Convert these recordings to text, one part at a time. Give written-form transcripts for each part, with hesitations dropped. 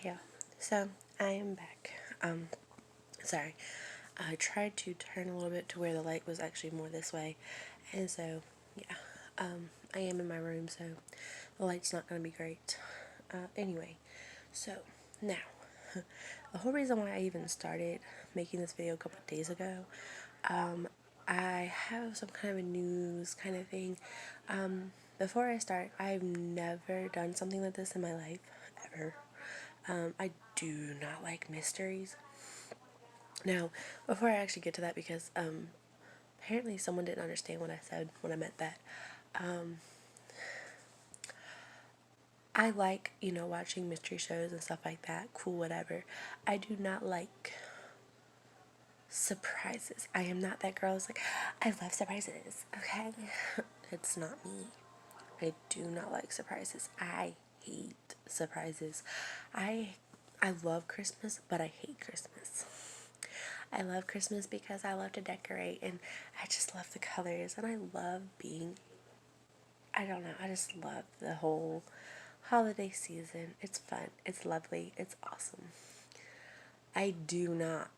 Hey y'all. So I am back. Sorry. I tried to turn a little bit to where the light was actually more this way. And so, yeah. I am in my room, so the light's not gonna be great. Anyway, so now the whole reason why I even started making this video a couple of days ago, I have some kind of a news kind of thing. Before I start, I've never done something like this in my life, ever. I do not like mysteries. Now, before I actually get to that, because apparently someone didn't understand what I said when I meant that. I like, watching mystery shows and stuff like that. Cool, whatever. I do not like surprises. I am not that girl who's like, I love surprises, okay? It's not me. I do not like surprises. I hate surprises. I I love Christmas, but I hate Christmas. I love Christmas because I love to decorate and I just love the colors and I love being, I don't know, I just love the whole holiday season. It's fun, it's lovely, it's awesome. I do not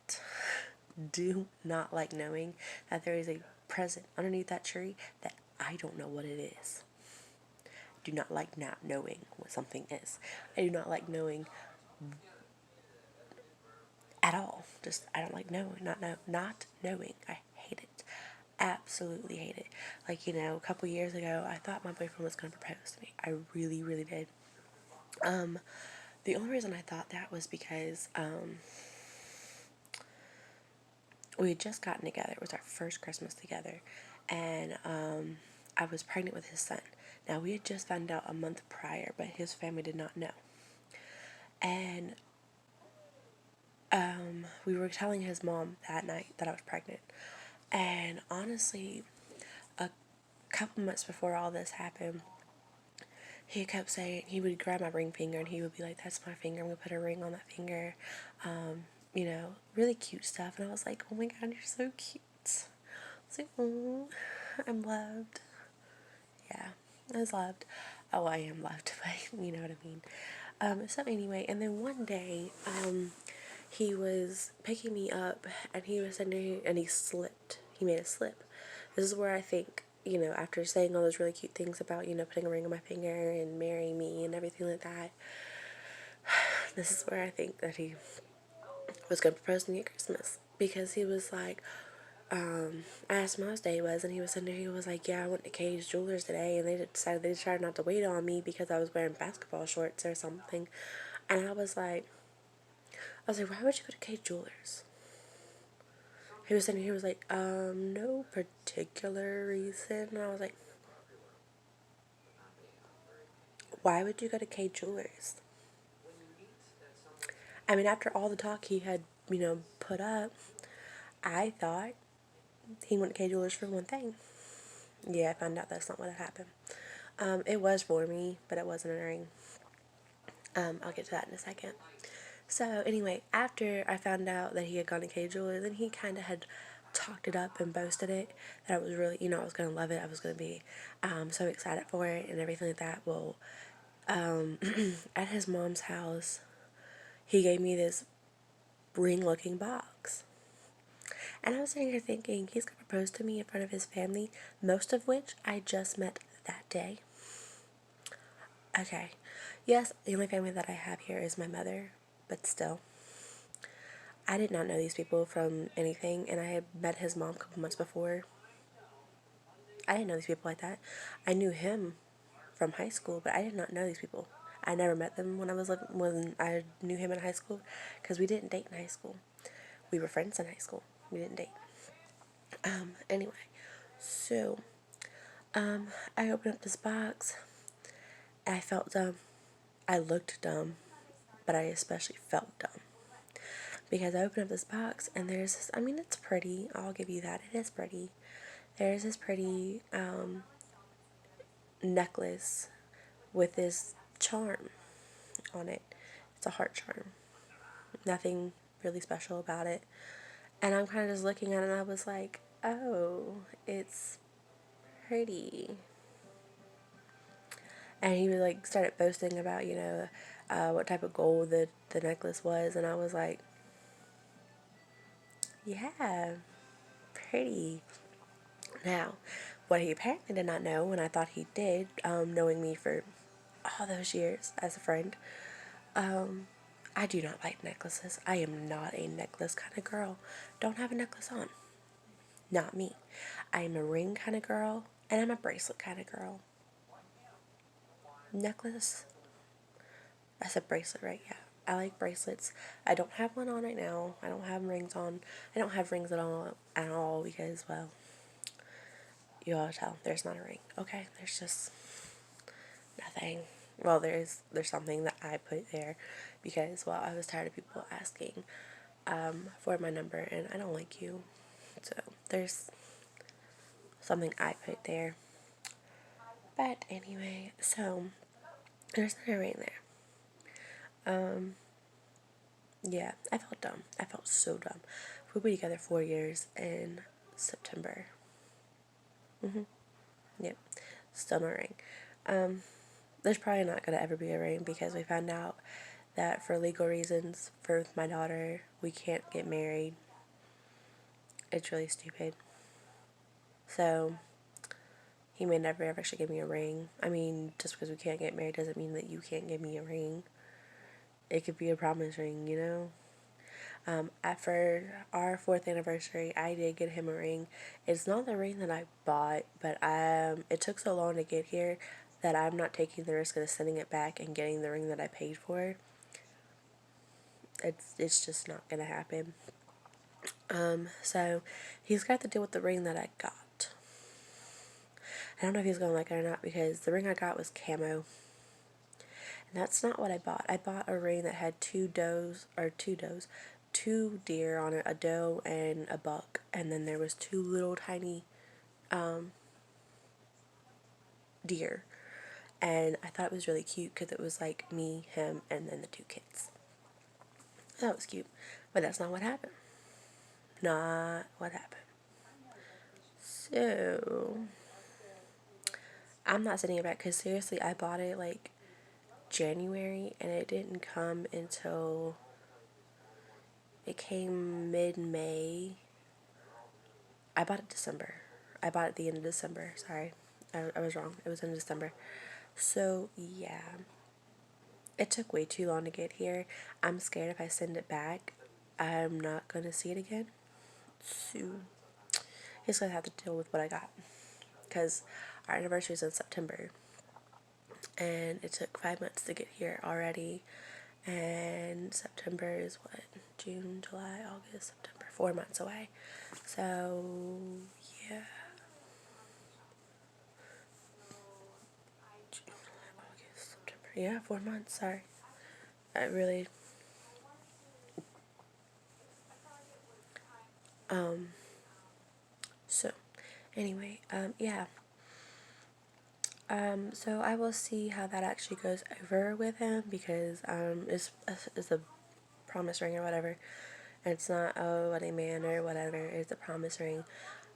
like knowing that there is a present underneath that tree that I don't know what it is. Do not like not knowing what something is. I do not like knowing at all. Just I don't like knowing, not knowing. I hate it. Absolutely hate it. Like, a couple years ago, I thought my boyfriend was going to propose to me. I really, really did. The only reason I thought that was because we had just gotten together. It was our first Christmas together, and I was pregnant with his son. Now, we had just found out a month prior, but his family did not know. And we were telling his mom that night that I was pregnant. And honestly, a couple months before all this happened, he kept saying, he would grab my ring finger and he would be like, that's my finger, I'm gonna put a ring on that finger. Really cute stuff. And I was like, oh my god, you're so cute. I was like, oh, I'm loved. Yeah, I was loved. Oh, I am loved, but you know what I mean. So anyway, and then one day, he was picking me up and he was sitting and he slipped. He made a slip. This is where I think, after saying all those really cute things about, putting a ring on my finger and marrying me and everything like that, this is where I think that he was going to propose to me at Christmas. Because he was like, I asked him how his day was, and he was sitting there, he was like, yeah, I went to Kay's Jewelers today, and they decided not to wait on me because I was wearing basketball shorts or something. And I was like, why would you go to Kay's Jewelers? He was sitting here, he was like, no particular reason. And I was like, why would you go to K Jewelers? I mean, after all the talk he had, put up, I thought he went to K Jewelers for one thing. Yeah, I found out that's not what had happened. It was for me, but it wasn't a ring. I'll get to that in a second. So anyway, after I found out that he had gone to K Jewelers, then he kind of had talked it up and boasted it, that I was really, I was going to love it. I was going to be so excited for it and everything like that. Well, at his mom's house, he gave me this ring looking box. And I was sitting here thinking, he's going to propose to me in front of his family, most of which I just met that day. Okay. Yes, the only family that I have here is my mother, but still. I did not know these people from anything, and I had met his mom a couple months before. I didn't know these people like that. I knew him from high school, but I did not know these people. I never met them when I knew him in high school, because we didn't date in high school. We were friends in high school. We didn't date. Anyway, so I opened up this box. I felt dumb. I looked dumb, but I especially felt dumb. Because I opened up this box and there's this, I mean, it's pretty. I'll give you that. It is pretty. There's this pretty necklace with this charm on it. It's a heart charm. Nothing really special about it. And I'm kind of just looking at it and I was like, oh, it's pretty. And he would like started boasting about, what type of gold the necklace was, and I was like, yeah, pretty. Now, what he apparently did not know, and I thought he did, knowing me for all those years as a friend, I do not like necklaces. I am not a necklace kind of girl. Don't have a necklace on. Not me. I am a ring kind of girl, and I'm a bracelet kind of girl. Necklace, that's a bracelet, right? Yeah. I like bracelets. I don't have one on right now. I don't have rings on. I don't have rings at all because, well, you all tell there's not a ring. Okay, there's just nothing. Well, there's something that I put there because, well, I was tired of people asking for my number, and I don't like you. So there's something I put there. But anyway, so there's not a ring there. Yeah, I felt dumb. I felt so dumb. We'll be together 4 years in September. Yep, still no ring. There's probably not gonna ever be a ring because we found out that for legal reasons for my daughter we can't get married. It's really stupid. So he may never ever actually give me a ring. I mean, just because we can't get married doesn't mean that you can't give me a ring. It could be a promise ring, you know. For our fourth anniversary, I did get him a ring. It's not the ring that I bought, but it took so long to get here that I'm not taking the risk of sending it back and getting the ring that I paid for. It's just not gonna happen. So he's got to deal with the ring that I got. I don't know if he's gonna like it or not because the ring I got was camo. And that's not what I bought. I bought a ring that had two deer on it, a doe and a buck, and then there was two little tiny deer. And I thought it was really cute because it was like me, him, and then the two kids. That was cute. But that's not what happened. Not what happened. So, I'm not sending it back because seriously, I bought it like January and it didn't come until it came mid-May. I bought it December. I bought it at the end of December. Sorry. I was wrong. It was in December. So, yeah. It took way too long to get here. I'm scared if I send it back, I'm not going to see it again. So, he's going to have to deal with what I got. Because our anniversary is in September. And it took 5 months to get here already. And September is what? June, July, August, September. 4 months away. So, yeah. June, July, August, September. Yeah, 4 months. Sorry. I really. So, anyway, yeah. So I will see how that actually goes over with him because it's a promise ring or whatever. And it's not a wedding band or whatever. It's a promise ring.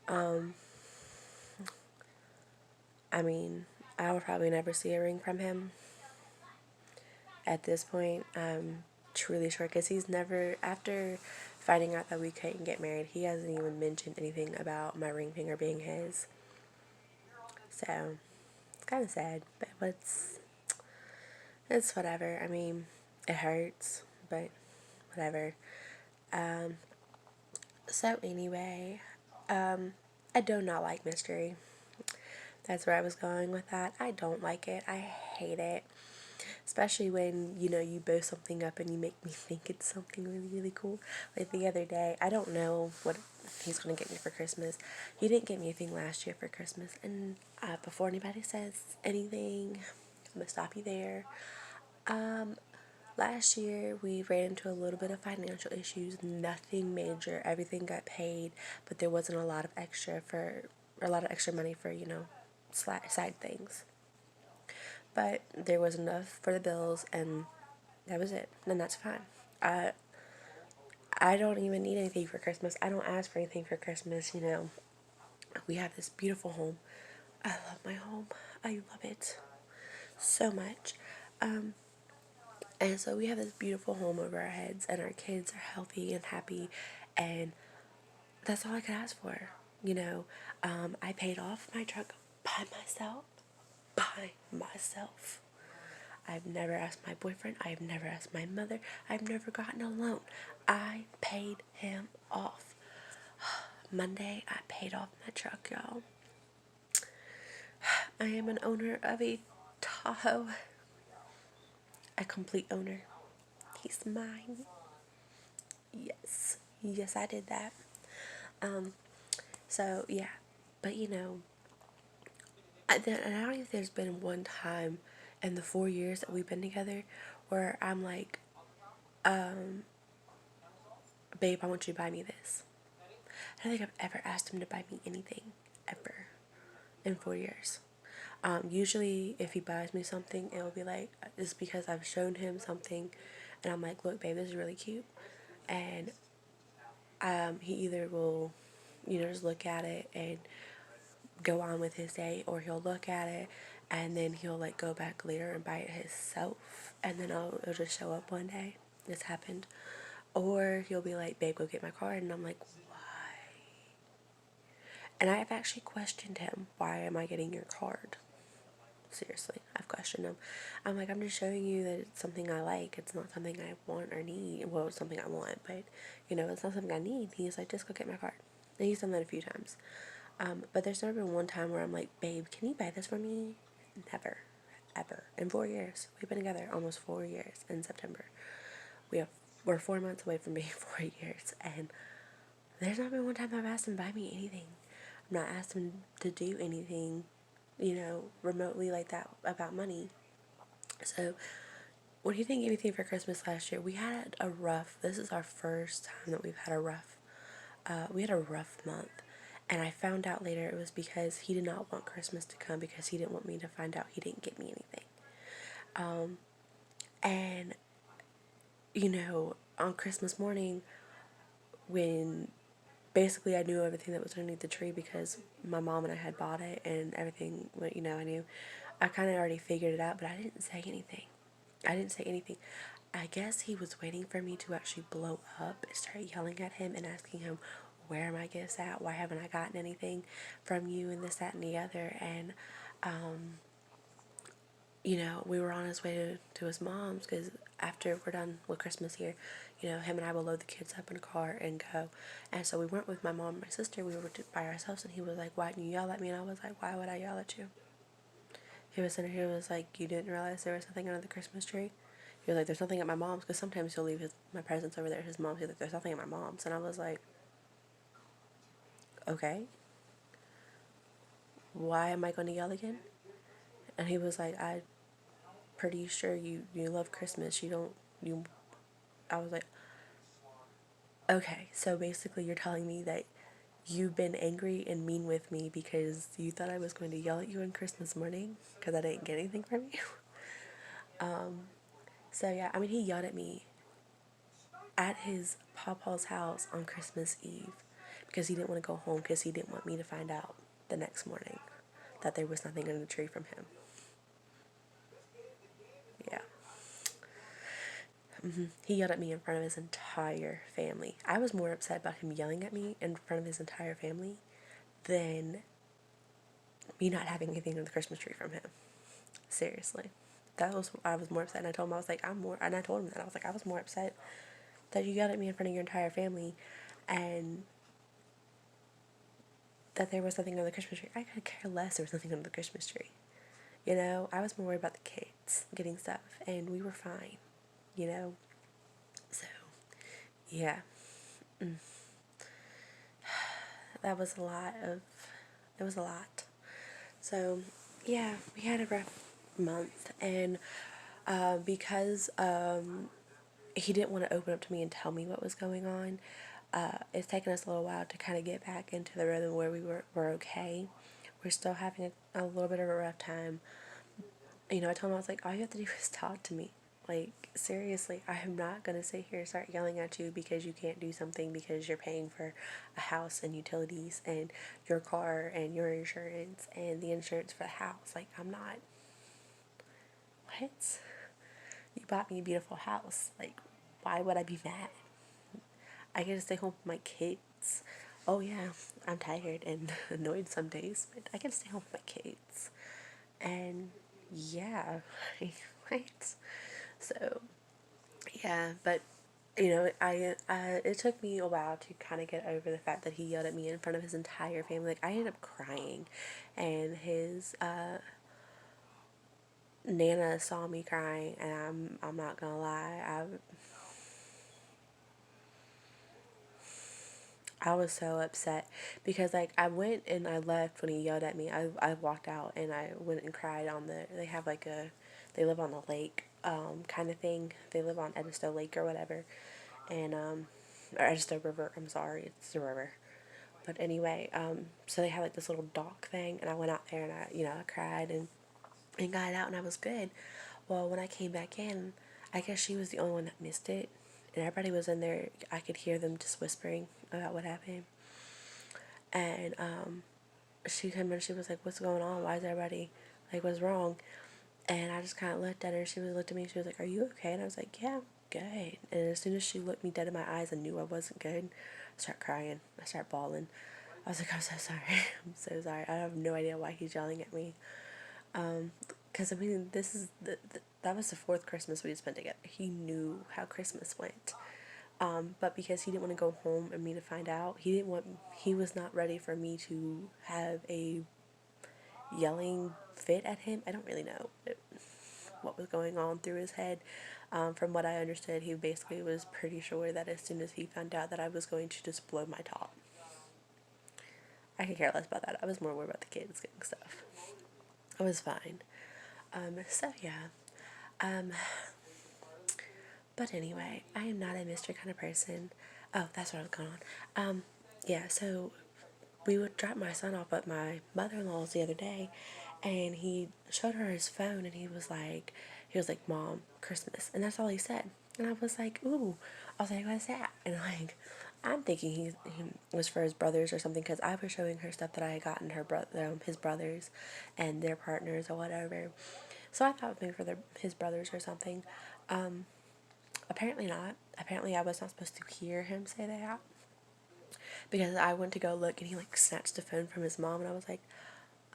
I mean, I will probably never see a ring from him at this point. I'm truly sure because he's never, after finding out that we couldn't get married, he hasn't even mentioned anything about my ring finger being his. So it's kind of sad, but it's whatever. I mean, it hurts, but whatever. So anyway, I do not like mystery. That's where I was going with that. I don't like it. I hate it. Especially when, you bow something up and you make me think it's something really, really cool. Like the other day, I don't know what he's going to get me for Christmas. He didn't get me anything last year for Christmas. And before anybody says anything, I'm going to stop you there. Last year, we ran into a little bit of financial issues. Nothing major. Everything got paid, but there wasn't a lot of extra money for, side things. But there was enough for the bills, and that was it. And that's fine. I I don't even need anything for Christmas. I don't ask for anything for Christmas. We have this beautiful home. I love my home. I love it. so much. Um, and so we have this beautiful home over our heads, and our kids are healthy and happy, and that's all I could ask for. You know, I paid off my truck by myself. By myself. I've never asked my boyfriend. I've never asked my mother. I've never gotten a loan. I paid him off. Monday, I paid off my truck, y'all. I am an owner of a Tahoe. A complete owner. He's mine. Yes. Yes, I did that. Um, so yeah. But you know, I don't even think there's been one time in the 4 years that we've been together where I'm like, babe, I want you to buy me this. I don't think I've ever asked him to buy me anything, ever, in 4 years. Usually, if he buys me something, it'll be like, it's because I've shown him something, and I'm like, look, babe, this is really cute. And he either will, just look at it and go on with his day, or he'll look at it and then he'll like go back later and buy it himself, and then it'll just show up one day. This happened. Or he'll be like, babe, go get my card, and I'm like, why? And I've actually questioned him, why am I getting your card? Seriously, I've questioned him. I'm like, I'm just showing you that it's something I like. It's not something I want or need. Well, it's something I want, but it's not something I need. He's like, just go get my card. And he's done that a few times. But there's never been one time where I'm like, babe, can you buy this for me? Never. Ever. In 4 years. We've been together almost 4 years in September. We're 4 months away from being 4 years, and there's not been one time I've asked him to buy me anything. I'm not asked him to do anything, remotely like that about money. So, what do you think anything for Christmas last year? We had this is our first time that we've had we had a rough month. And I found out later it was because he did not want Christmas to come, because he didn't want me to find out he didn't get me anything. And, on Christmas morning, when basically I knew everything that was underneath the tree because my mom and I had bought it and everything, I knew. I kind of already figured it out, but I didn't say anything. I guess he was waiting for me to actually blow up and start yelling at him and asking him, where are my gifts at? Why haven't I gotten anything from you? And this, that, and the other. And, we were on his way to his mom's, because after we're done with Christmas here, him and I will load the kids up in a car and go. And so we weren't with my mom and my sister. We were by ourselves, and he was like, why didn't you yell at me? And I was like, why would I yell at you? He was sitting here, was like, you didn't realize there was nothing under the Christmas tree? He was like, there's nothing at my mom's, because sometimes he'll leave my presents over there at his mom's. He's like, there's nothing at my mom's. And I was like, okay, why am I going to yell again? And he was like, I'm pretty sure you love Christmas. I was like, okay, so basically you're telling me that you've been angry and mean with me because you thought I was going to yell at you on Christmas morning because I didn't get anything from you. So yeah, I mean, he yelled at me at his pawpaw's house on Christmas Eve because he didn't want to go home, because he didn't want me to find out the next morning that there was nothing in the tree from him. Yeah. He yelled at me in front of his entire family. I was more upset about him yelling at me in front of his entire family than me not having anything in the Christmas tree from him. Seriously. I was more upset, and I told him, I was like, and I told him that, I was like, I was more upset that you yelled at me in front of your entire family and that there was nothing on the Christmas tree. I could care less there was nothing on the Christmas tree. I was more worried about the kids getting stuff, and we were fine, So, yeah. That was it was a lot. So, yeah, we had a rough month, and because he didn't want to open up to me and tell me what was going on, it's taken us a little while to kind of get back into the rhythm where we're okay. We're still having a little bit of a rough time. I told him, I was like, all you have to do is talk to me. Like, seriously, I am not going to sit here and start yelling at you because you can't do something, because you're paying for a house and utilities and your car and your insurance and the insurance for the house. Like, I'm not. what? You bought me a beautiful house. Like, why would I be mad? I get to stay home with my kids. Oh yeah, I'm tired and annoyed some days, but I get to stay home with my kids. And yeah, right? So yeah, but it took me a while to kind of get over the fact that he yelled at me in front of his entire family. Like, I ended up crying, and his Nana saw me crying, and I'm not gonna lie, I was so upset because, like, I went and I left when he yelled at me. I walked out and I went and cried on they have like they live on a lake, kind of thing. They live on Edisto Lake or whatever, and or Edisto River. I'm sorry, it's the river. But anyway, so they had like this little dock thing, and I went out there and I cried and got it out, and I was good. Well, when I came back in, I guess she was the only one that missed it, and everybody was in there. I could hear them just whispering about what happened, and she came in. She was like, "What's going on? Why is everybody like, what's wrong?" And I just kind of looked at her. She looked at me. She was like, "Are you okay?" And I was like, "Yeah, I'm good." And as soon as she looked me dead in my eyes and knew I wasn't good, I started crying. I started bawling. I was like, "I'm so sorry. I'm so sorry. I have no idea why he's yelling at me." Because I mean, this is that was the fourth Christmas we spent together. He knew how Christmas went. But because he didn't want to go home and me to find out, he was not ready for me to have a yelling fit at him. I don't really know what was going on through his head. From what I understood, he basically was pretty sure that as soon as he found out that I was going to just blow my top. I could care less about that. I was more worried about the kids getting stuff. I was fine. So yeah. Um, but anyway, I am not a mystery kind of person. Oh, that's what I was going on. Yeah, so we would drop my son off at my mother-in-law's the other day, and he showed her his phone, and he was like, "Mom, Christmas," and that's all he said. And I was like, "Ooh," I was like, "What's that?" And like, I'm thinking he was for his brothers or something, because I was showing her stuff that I had gotten his brothers, and their partners or whatever. So I thought maybe for his brothers or something. Apparently not. Apparently I was not supposed to hear him say that, because I went to go look and he like snatched the phone from his mom, and I was like,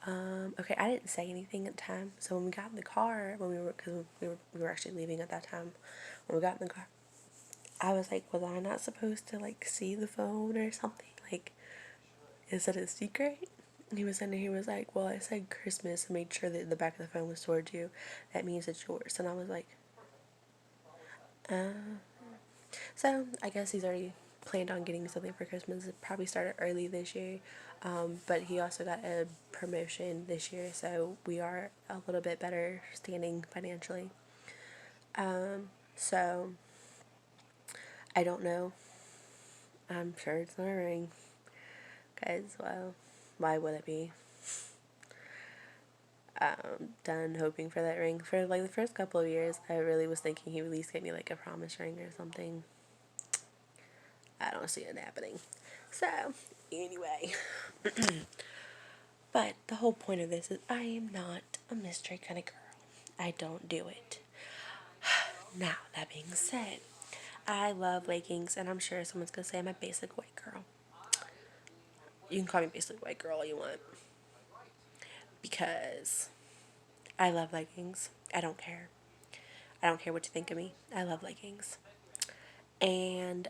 okay, I didn't say anything at the time. So when we got in the car, because we were actually leaving at that time, when we got in the car, I was like, was I not supposed to like see the phone or something? Like, is it a secret? And he was in there, he was like, well, I said Christmas and made sure that the back of the phone was towards you. That means it's yours. And I was like, so I guess he's already planned on getting me something for Christmas. It probably started early this year, but he also got a promotion this year, so we are a little bit better standing financially. So I don't know. I'm sure it's not a ring, because, well, why would it be? Done hoping for that ring. For like the first couple of years, I really was thinking he would at least get me like a promise ring or something. I don't see it happening. So, anyway. But the whole point of this is I am not a mystery kind of girl. I don't do it. Now, that being said, I love leggings, and I'm sure someone's going to say I'm a basic white girl. You can call me basic white girl all you want, because I love leggings. I don't care. I don't care what you think of me. I love leggings. And,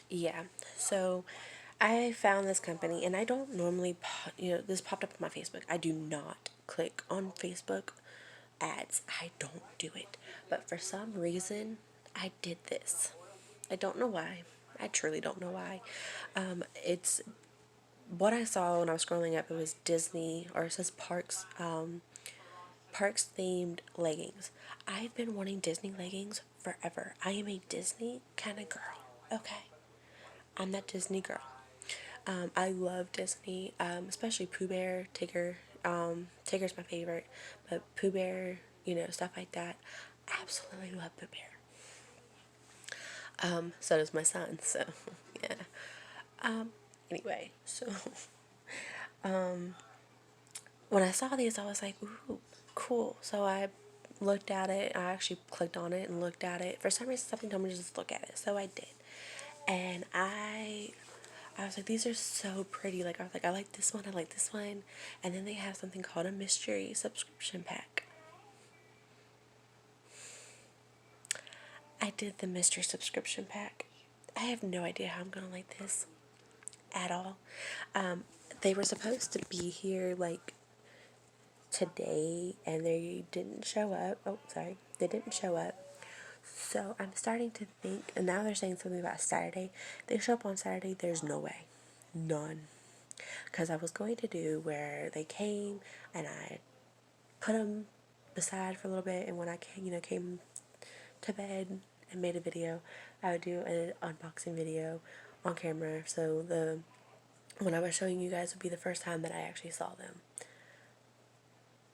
yeah. So, I found this company, and I don't normally, this popped up on my Facebook. I do not click on Facebook ads. I don't do it. But for some reason, I did this. I don't know why. I truly don't know why. It's what I saw when I was scrolling up. It was Disney, or it says Parks themed leggings. I've been wanting Disney leggings forever. I am a Disney kind of girl. Okay, I'm that Disney girl. I love Disney, especially Pooh Bear, Tigger. Tigger's my favorite, but Pooh Bear, stuff like that. Absolutely love Pooh Bear. So does my son. So yeah. Anyway, so when I saw these, I was like, ooh, cool. So I looked at it. I actually clicked on it and looked at it. For some reason, something told me to just look at it, so I did. And I was like, these are so pretty. Like, I was like, I like this one, I like this one. And then they have something called a mystery subscription pack. I did the mystery subscription pack. I have no idea how I'm gonna like this at all. They were supposed to be here like today and they didn't show up. Oh, sorry. They didn't show up. So I'm starting to think, and now they're saying something about Saturday. They show up on Saturday, there's no way. None. Because I was going to do where they came and I put them beside for a little bit, and when I came, came to bed and made a video, I would do an unboxing video on camera. So when I was showing you guys would be the first time that I actually saw them.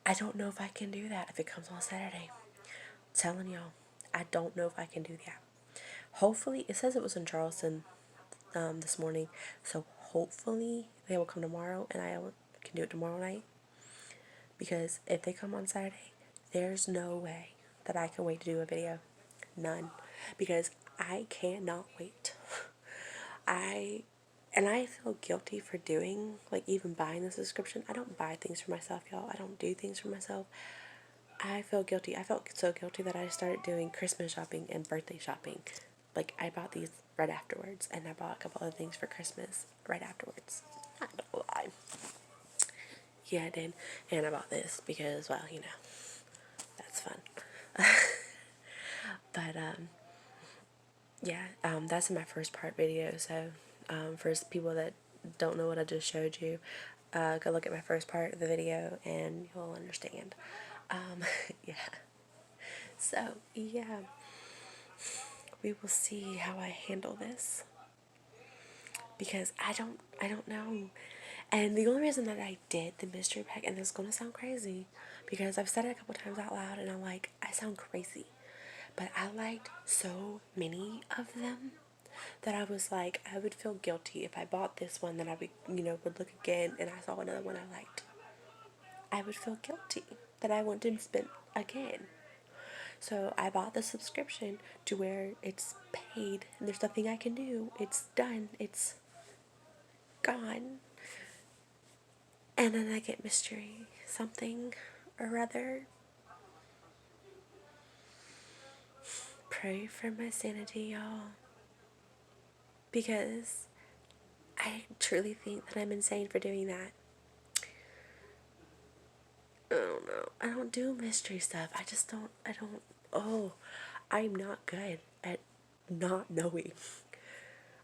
I don't know if I can do that if it comes on Saturday. I'm telling y'all, I don't know if I can do that. Hopefully, it says it was in Charleston this morning, so hopefully they will come tomorrow and I can do it tomorrow night. Because if they come on Saturday, there's no way that I can wait to do a video. None. Because I cannot wait. I feel guilty for doing, like, even buying the subscription. I don't buy things for myself, y'all. I don't do things for myself. I feel guilty. I felt so guilty that I started doing Christmas shopping and birthday shopping. Like, I bought these right afterwards, and I bought a couple other things for Christmas right afterwards. Not gonna lie. Yeah, I did. And I bought this because, well, that's fun. But, yeah, that's in my first part video. So, for people that don't know what I just showed you, go look at my first part of the video and you'll understand. Yeah. So, yeah, we will see how I handle this. Because I don't know. And the only reason that I did the mystery pack, and this is gonna sound crazy, because I've said it a couple times out loud, and I'm like, I sound crazy, but I liked so many of them that I was like, I would feel guilty if I bought this one, then I would, would look again, and I saw another one I liked. I would feel guilty that I wanted to spend again. So I bought the subscription to where it's paid, and there's nothing I can do. It's done. It's gone. And then I get mystery something or other. Pray for my sanity, y'all. Because I truly think that I'm insane for doing that. I don't know. I don't do mystery stuff. I'm not good at not knowing.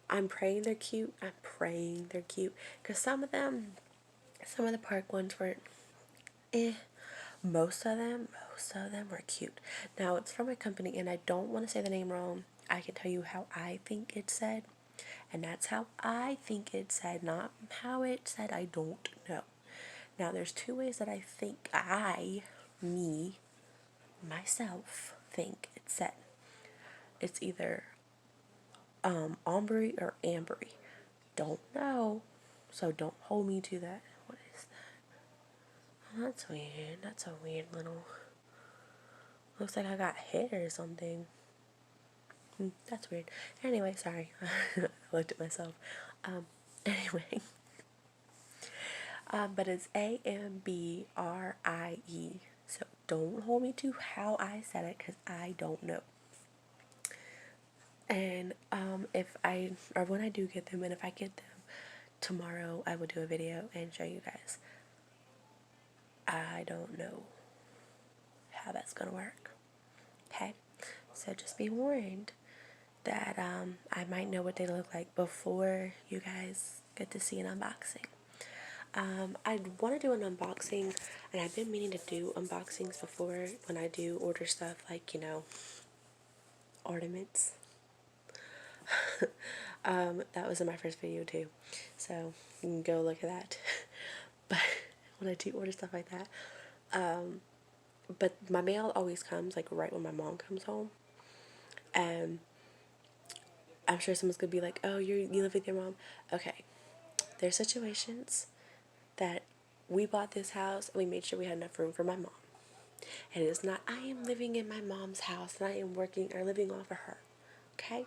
I'm praying they're cute. I'm praying they're cute. Because some of the park ones were most of them were cute. Now, it's from a company, and I don't want to say the name wrong. I can tell you how I think it said, and that's how I think it said, not how it said. I don't know. Now, there's two ways that I think myself, think it said. It's either ombre or ambery. Don't know, so don't hold me to that. What is that? Oh, that's weird. That's a weird little... Looks like I got hit or something. That's weird. Anyway, sorry. I looked at myself. Anyway. But it's Ambrie. So don't hold me to how I said it because I don't know. And when I do get them, and if I get them tomorrow, I will do a video and show you guys. I don't know how that's gonna work. Okay? So just be warned that I might know what they look like before you guys get to see an unboxing. I want to do an unboxing, and I've been meaning to do unboxings before when I do order stuff like, ornaments. That was in my first video too, so you can go look at that. But when I do order stuff like that, but my mail always comes like right when my mom comes home, and I'm sure someone's gonna be like, oh, you live with your mom. Okay, there's situations that we bought this house and we made sure we had enough room for my mom. And it's not, I am living in my mom's house and I am working or living off of her. Okay?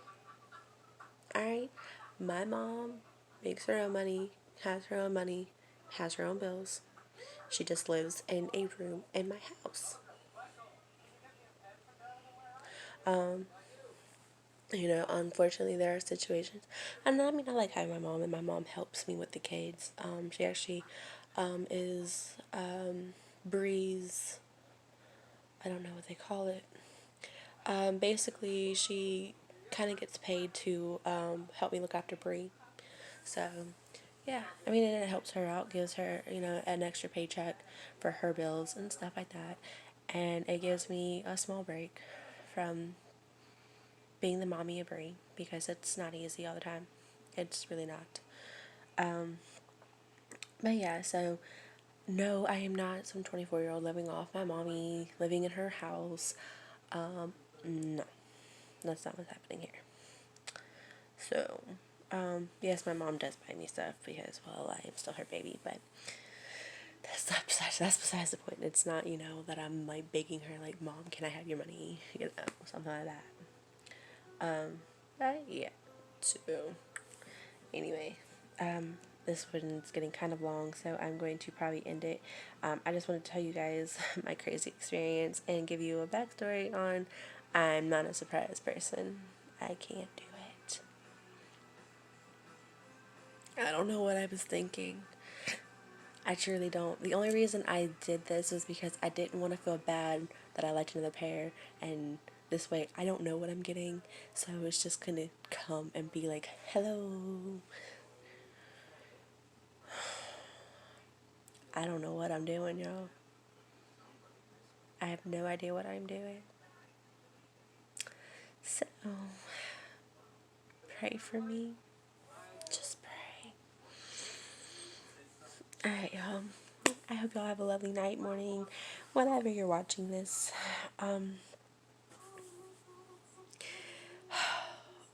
Alright? My mom makes her own money, has her own money, has her own bills. She just lives in a room in my house. Unfortunately, there are situations, and I mean, I like having my mom, and my mom helps me with the kids. She actually is Bree's, I don't know what they call it. Basically, she kind of gets paid to help me look after Bree. So, yeah, I mean, it helps her out, gives her, an extra paycheck for her bills and stuff like that. And it gives me a small break from being the mommy of Brie because it's not easy all the time. It's really not. But yeah, so no, I am not some 24-year-old living off my mommy, living in her house. No, that's not what's happening here. So, yes, my mom does buy me stuff because, well, I am still her baby, but that's besides the point. It's not, that I'm like begging her, like, Mom, can I have your money? Something like that. But yeah, so anyway, this one's getting kind of long, so I'm going to probably end it. I just want to tell you guys my crazy experience and give you a backstory on I'm not a surprise person. I can't do it. I don't know what I was thinking. I truly don't. The only reason I did this was because I didn't want to feel bad that I liked another pair, and this way I don't know what I'm getting, so it's just gonna come and be like, hello. I don't know what I'm doing, y'all. I have no idea what I'm doing. So, pray for me. Just pray. Alright, y'all. I hope y'all have a lovely night, morning, whenever you're watching this.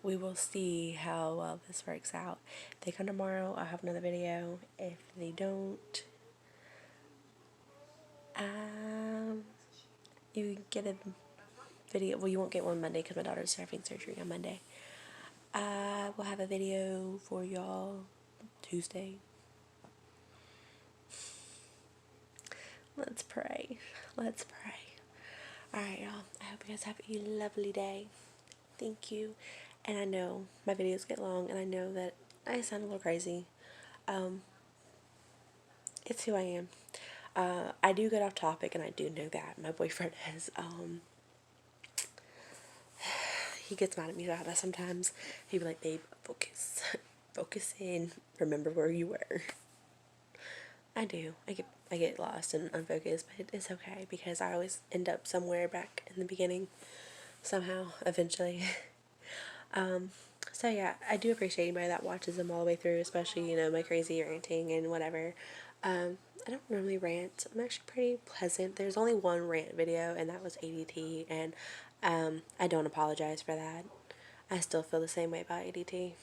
We will see how well this works out. If they come tomorrow, I'll have another video. If they don't, you get a video. Well, you won't get one Monday because my daughter's having surgery on Monday. I will have a video for y'all Tuesday. Let's pray. Let's pray. Alright, y'all. I hope you guys have a lovely day. Thank you. And I know my videos get long, and I know that I sound a little crazy. It's who I am. I do get off topic, and I do know that. My boyfriend has, he gets mad at me about that sometimes. He'd be like, babe, focus. Focus in. Remember where you were. I do. I get lost and unfocused, but it's okay because I always end up somewhere back in the beginning somehow, eventually. So yeah, I do appreciate anybody that watches them all the way through, especially, my crazy ranting and whatever. I don't normally rant. I'm actually pretty pleasant. There's only one rant video, and that was ADT, and I don't apologize for that. I still feel the same way about ADT.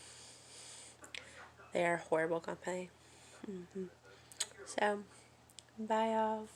They are a horrible company. So, bye y'all.